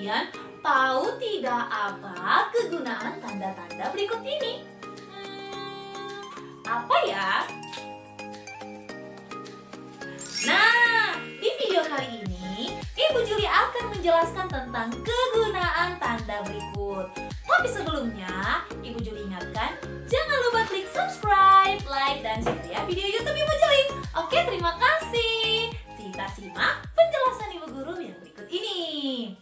kalian tahu tidak apa kegunaan tanda-tanda berikut ini? Apa ya? Nah, di video kali ini Ibu Juli akan menjelaskan tentang kegunaan tanda berikut. Tapi sebelumnya, Ibu Juli ingatkan, jangan lupa klik subscribe, like, dan share ya video YouTube Ibu Juli. Oke, terima kasih. Kita simak penjelasan Ibu Guru yang berikut ini.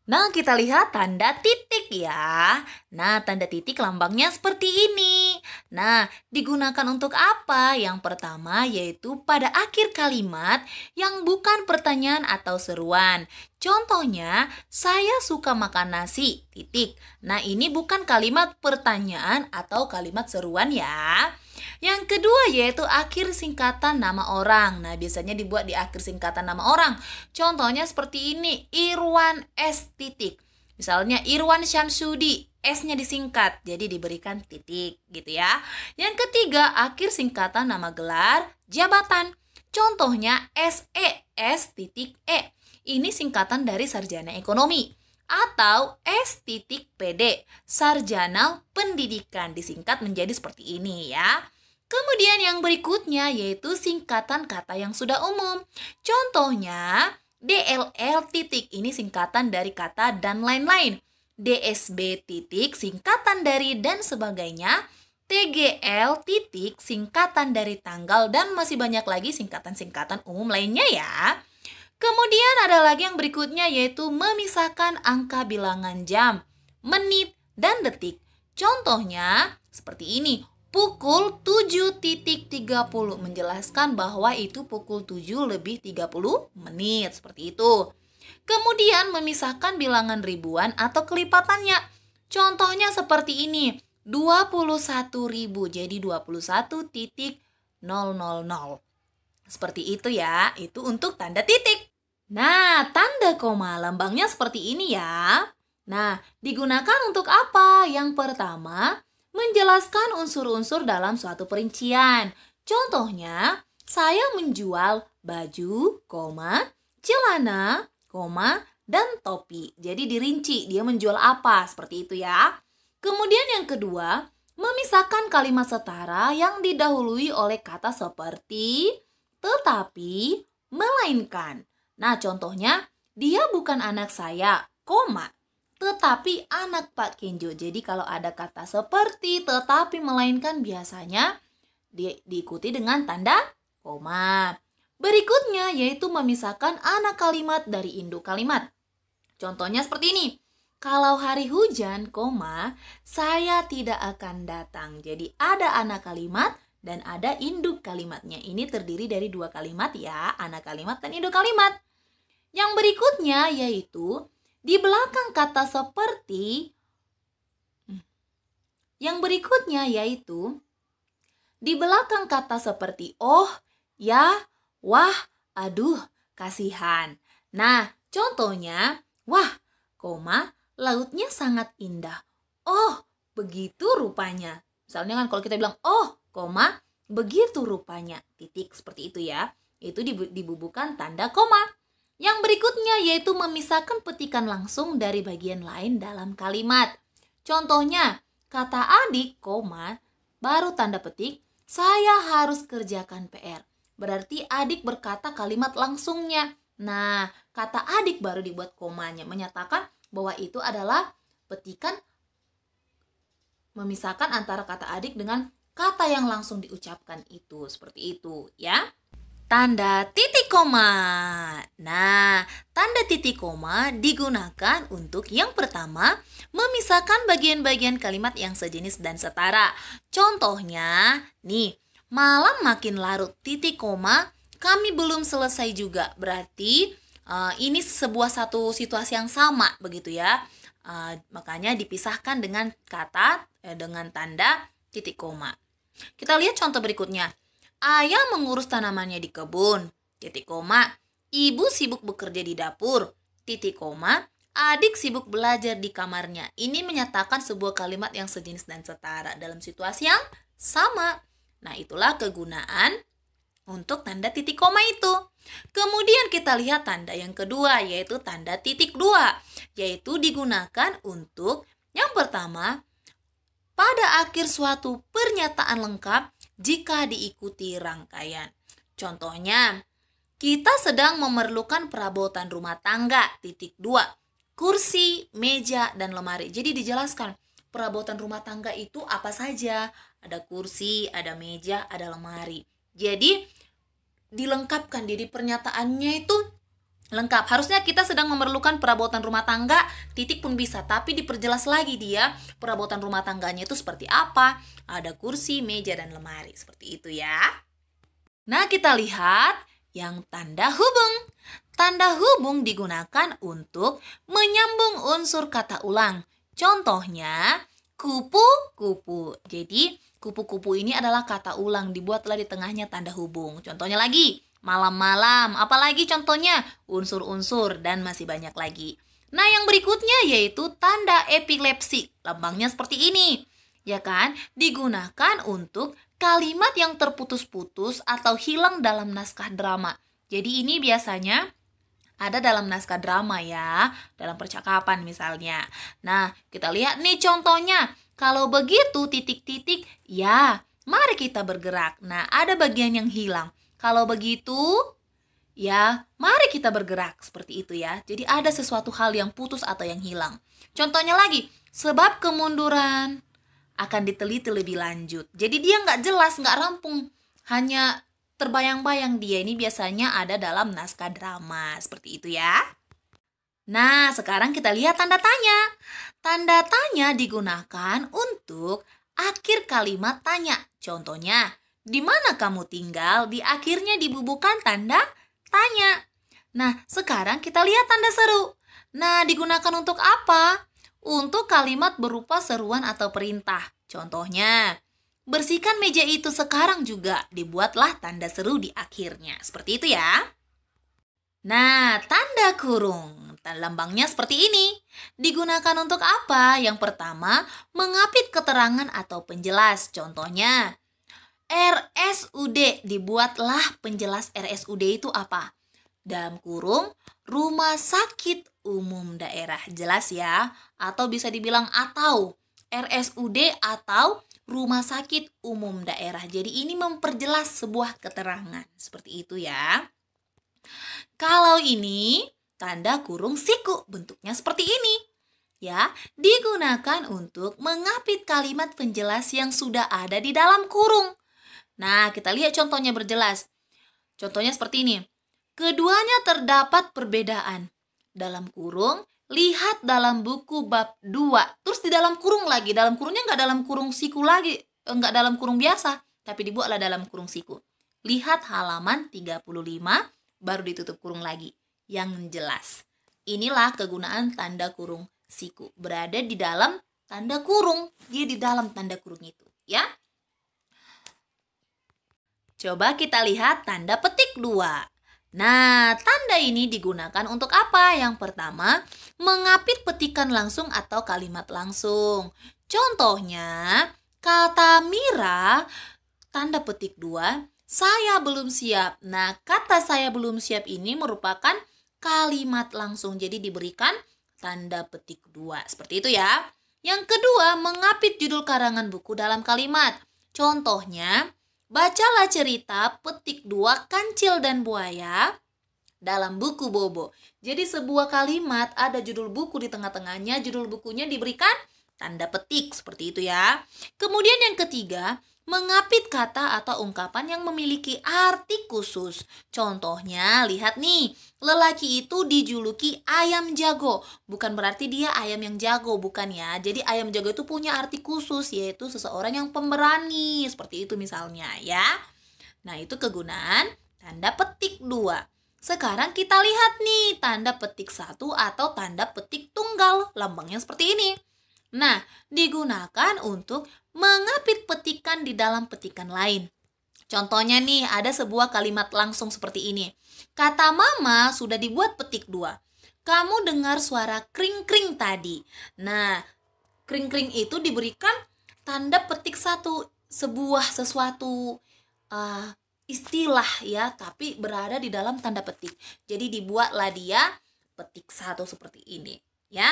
Nah, kita lihat tanda titik ya. Nah, tanda titik lambangnya seperti ini. Nah, digunakan untuk apa? Yang pertama yaitu pada akhir kalimat yang bukan pertanyaan atau seruan. Contohnya, saya suka makan nasi, titik. Nah, ini bukan kalimat pertanyaan atau kalimat seruan ya. Yang kedua yaitu akhir singkatan nama orang. Nah, biasanya dibuat di akhir singkatan nama orang. Contohnya seperti ini, Irwan S titik. Misalnya Irwan Syamsudi, S-nya disingkat, jadi diberikan titik gitu ya. Yang ketiga, akhir singkatan nama gelar, jabatan. Contohnya SES titik E. Ini singkatan dari sarjana ekonomi. Atau S titik PD, sarjana pendidikan, disingkat menjadi seperti ini ya. Kemudian yang berikutnya yaitu singkatan kata yang sudah umum. Contohnya DLL titik, ini singkatan dari kata dan lain-lain. DSB titik, singkatan dari dan sebagainya. TGL titik, singkatan dari tanggal, dan masih banyak lagi singkatan-singkatan umum lainnya ya. Kemudian ada lagi yang berikutnya yaitu memisahkan angka bilangan jam, menit, dan detik. Contohnya seperti ini. Pukul 7.30 menjelaskan bahwa itu pukul 7 lebih 30 menit, seperti itu. Kemudian memisahkan bilangan ribuan atau kelipatannya. Contohnya seperti ini, 21.000 jadi 21.000. Seperti itu ya, itu untuk tanda titik. Nah, tanda koma lambangnya seperti ini ya. Nah, digunakan untuk apa? Yang pertama, menjelaskan unsur-unsur dalam suatu perincian. Contohnya, saya menjual baju, celana, dan topi. Jadi dirinci, dia menjual apa, seperti itu ya. Kemudian yang kedua, memisahkan kalimat setara yang didahului oleh kata seperti, tetapi, melainkan. Nah, contohnya, dia bukan anak saya, tetapi anak Pak Kenjo. Jadi kalau ada kata seperti, tetapi, melainkan biasanya diikuti dengan tanda koma. Berikutnya yaitu memisahkan anak kalimat dari induk kalimat. Contohnya seperti ini. Kalau hari hujan, saya tidak akan datang. Jadi ada anak kalimat dan ada induk kalimatnya. Ini terdiri dari dua kalimat ya, anak kalimat dan induk kalimat. Yang berikutnya yaitu di belakang kata seperti, yang berikutnya yaitu di belakang kata seperti oh, ya, wah, aduh, kasihan. Nah, contohnya, wah, lautnya sangat indah. Oh, begitu rupanya. Misalnya kan kalau kita bilang oh, begitu rupanya, titik, seperti itu ya. Itu dibubuhkan tanda koma. Yang berikutnya yaitu memisahkan petikan langsung dari bagian lain dalam kalimat. Contohnya, kata adik, baru tanda petik, saya harus kerjakan PR. Berarti adik berkata kalimat langsungnya. Nah, kata adik baru dibuat komanya, menyatakan bahwa itu adalah petikan memisahkan antara kata adik dengan kata yang langsung diucapkan itu. Seperti itu ya. Tanda titik koma. Nah, tanda titik koma digunakan untuk yang pertama, memisahkan bagian-bagian kalimat yang sejenis dan setara. Contohnya, nih, malam makin larut, titik koma, kami belum selesai juga. Berarti ini satu situasi yang sama begitu ya. Makanya dipisahkan dengan kata dengan tanda titik koma. Kita lihat contoh berikutnya. Ayah mengurus tanamannya di kebun, titik koma. Ibu sibuk bekerja di dapur, titik koma. Adik sibuk belajar di kamarnya. Ini menyatakan sebuah kalimat yang sejenis dan setara dalam situasi yang sama. Nah, itulah kegunaan untuk tanda titik koma itu. Kemudian kita lihat tanda yang kedua, yaitu tanda titik dua, yaitu digunakan untuk yang pertama, pada akhir suatu pernyataan lengkap jika diikuti rangkaian. Contohnya, kita sedang memerlukan perabotan rumah tangga, titik dua, kursi, meja, dan lemari. Jadi dijelaskan perabotan rumah tangga itu apa saja. Ada kursi, ada meja, ada lemari. Jadi dilengkapkan, jadi pernyataannya itu lengkap. Harusnya kita sedang memerlukan perabotan rumah tangga, titik pun bisa, tapi diperjelas lagi dia perabotan rumah tangganya itu seperti apa. Ada kursi, meja, dan lemari. Seperti itu ya. Nah, kita lihat yang tanda hubung. Tanda hubung digunakan untuk menyambung unsur kata ulang. Contohnya, kupu-kupu. Jadi, kupu-kupu ini adalah kata ulang, dibuatlah di tengahnya tanda hubung. Contohnya lagi, malam-malam, apalagi contohnya unsur-unsur, dan masih banyak lagi. Nah, yang berikutnya yaitu tanda epilepsi. Lambangnya seperti ini, ya kan? Digunakan untuk kalimat yang terputus-putus atau hilang dalam naskah drama. Jadi ini biasanya ada dalam naskah drama ya, dalam percakapan misalnya. Nah, kita lihat nih contohnya. Kalau begitu titik-titik, ya, mari kita bergerak. Nah, ada bagian yang hilang. Kalau begitu, ya, mari kita bergerak. Seperti itu ya. Jadi ada sesuatu hal yang putus atau yang hilang. Contohnya lagi, sebab kemunduran akan diteliti lebih lanjut. Jadi dia nggak jelas, nggak rampung. Hanya terbayang-bayang dia. Ini biasanya ada dalam naskah drama. Seperti itu ya. Nah, sekarang kita lihat tanda tanya. Tanda tanya digunakan untuk akhir kalimat tanya. Contohnya, di mana kamu tinggal? Di akhirnya dibubuhkan tanda tanya. Nah, sekarang kita lihat tanda seru. Nah, digunakan untuk apa? Untuk kalimat berupa seruan atau perintah. Contohnya, bersihkan meja itu sekarang juga. Dibuatlah tanda seru di akhirnya. Seperti itu ya. Nah, tanda kurung. Lambangnya seperti ini. Digunakan untuk apa? Yang pertama, mengapit keterangan atau penjelas. Contohnya, RSUD. Dibuatlah penjelas RSUD itu apa? Dalam kurung, rumah sakit umum daerah. Jelas ya? Atau bisa dibilang atau. RSUD atau rumah sakit umum daerah. Jadi ini memperjelas sebuah keterangan. Seperti itu ya. Kalau ini tanda kurung siku, bentuknya seperti ini. Ya, digunakan untuk mengapit kalimat penjelas yang sudah ada di dalam kurung. Nah, kita lihat contohnya berjelas. Contohnya seperti ini. Keduanya terdapat perbedaan. Dalam kurung, lihat dalam buku bab 2. Terus di dalam kurung lagi. Dalam kurungnya nggak dalam kurung siku lagi. Nggak dalam kurung biasa. Tapi dibuatlah dalam kurung siku. Lihat halaman 35, baru ditutup kurung lagi. Yang jelas. Inilah kegunaan tanda kurung siku. Berada di dalam tanda kurung. Dia di dalam tanda kurung itu. Ya. Coba kita lihat tanda petik 2. Nah, tanda ini digunakan untuk apa? Yang pertama, mengapit petikan langsung atau kalimat langsung. Contohnya, kata Mira, tanda petik 2, saya belum siap. Nah, kata saya belum siap ini merupakan kalimat langsung. Jadi diberikan tanda petik 2. Seperti itu ya. Yang kedua, mengapit judul karangan buku dalam kalimat. Contohnya, bacalah cerita petik 2 Kancil dan Buaya dalam buku Bobo. Jadi sebuah kalimat ada judul buku di tengah-tengahnya, judul bukunya diberikan tanda petik seperti itu ya. Kemudian yang ketiga, mengapit kata atau ungkapan yang memiliki arti khusus. Contohnya, lihat nih, lelaki itu dijuluki ayam jago. Bukan berarti dia ayam yang jago, bukan ya. Jadi ayam jago itu punya arti khusus, yaitu seseorang yang pemberani. Seperti itu misalnya ya. Nah, itu kegunaan tanda petik 2. Sekarang kita lihat nih tanda petik 1 atau tanda petik tunggal. Lambangnya seperti ini. Nah, digunakan untuk mengapit petikan di dalam petikan lain. Contohnya nih, ada sebuah kalimat langsung seperti ini. Kata mama sudah dibuat petik 2. Kamu dengar suara kring-kring tadi. Nah, kring-kring itu diberikan tanda petik 1. Sebuah sesuatu istilah ya, tapi berada di dalam tanda petik. Jadi dibuatlah dia petik satu seperti ini ya.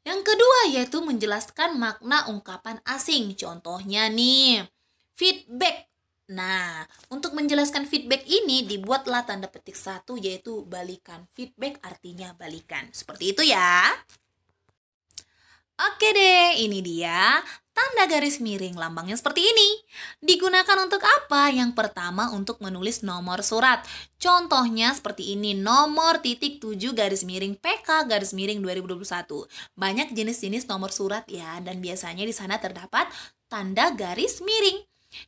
Yang kedua yaitu menjelaskan makna ungkapan asing. Contohnya nih, feedback. Nah, untuk menjelaskan feedback ini dibuatlah tanda petik satu yaitu balikan. Feedback artinya balikan. Seperti itu ya. Oke deh, ini dia tanda garis miring, lambangnya seperti ini. Digunakan untuk apa? Yang pertama untuk menulis nomor surat. Contohnya seperti ini, nomor titik 7 garis miring PK garis miring 2021. Banyak jenis-jenis nomor surat ya, dan biasanya di sana terdapat tanda garis miring.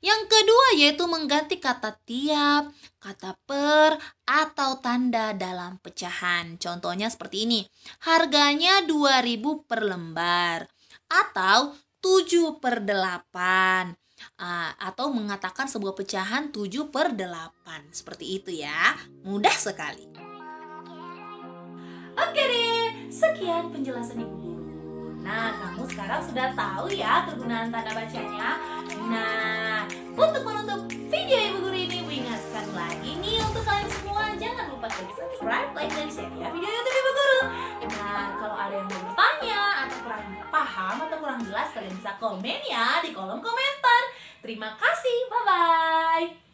Yang kedua yaitu mengganti kata tiap, kata per, atau tanda dalam pecahan. Contohnya seperti ini, harganya 2.000 per lembar, atau 7/8, atau mengatakan sebuah pecahan 7/8. Seperti itu ya, mudah sekali. Oke deh, sekian penjelasan Ibu Guru. Nah, kamu sekarang sudah tahu ya kegunaan tanda bacanya. Nah, untuk menutup video Ibu Guru ini, Ibu ingatkan lagi nih untuk kalian semua, jangan lupa klik subscribe, like, dan share ya video YouTube Ibu Guru. Nah, kalau ada yang mau bertanya atau kurang paham atau kurang jelas, kalian bisa komen ya di kolom komentar. Terima kasih, bye-bye.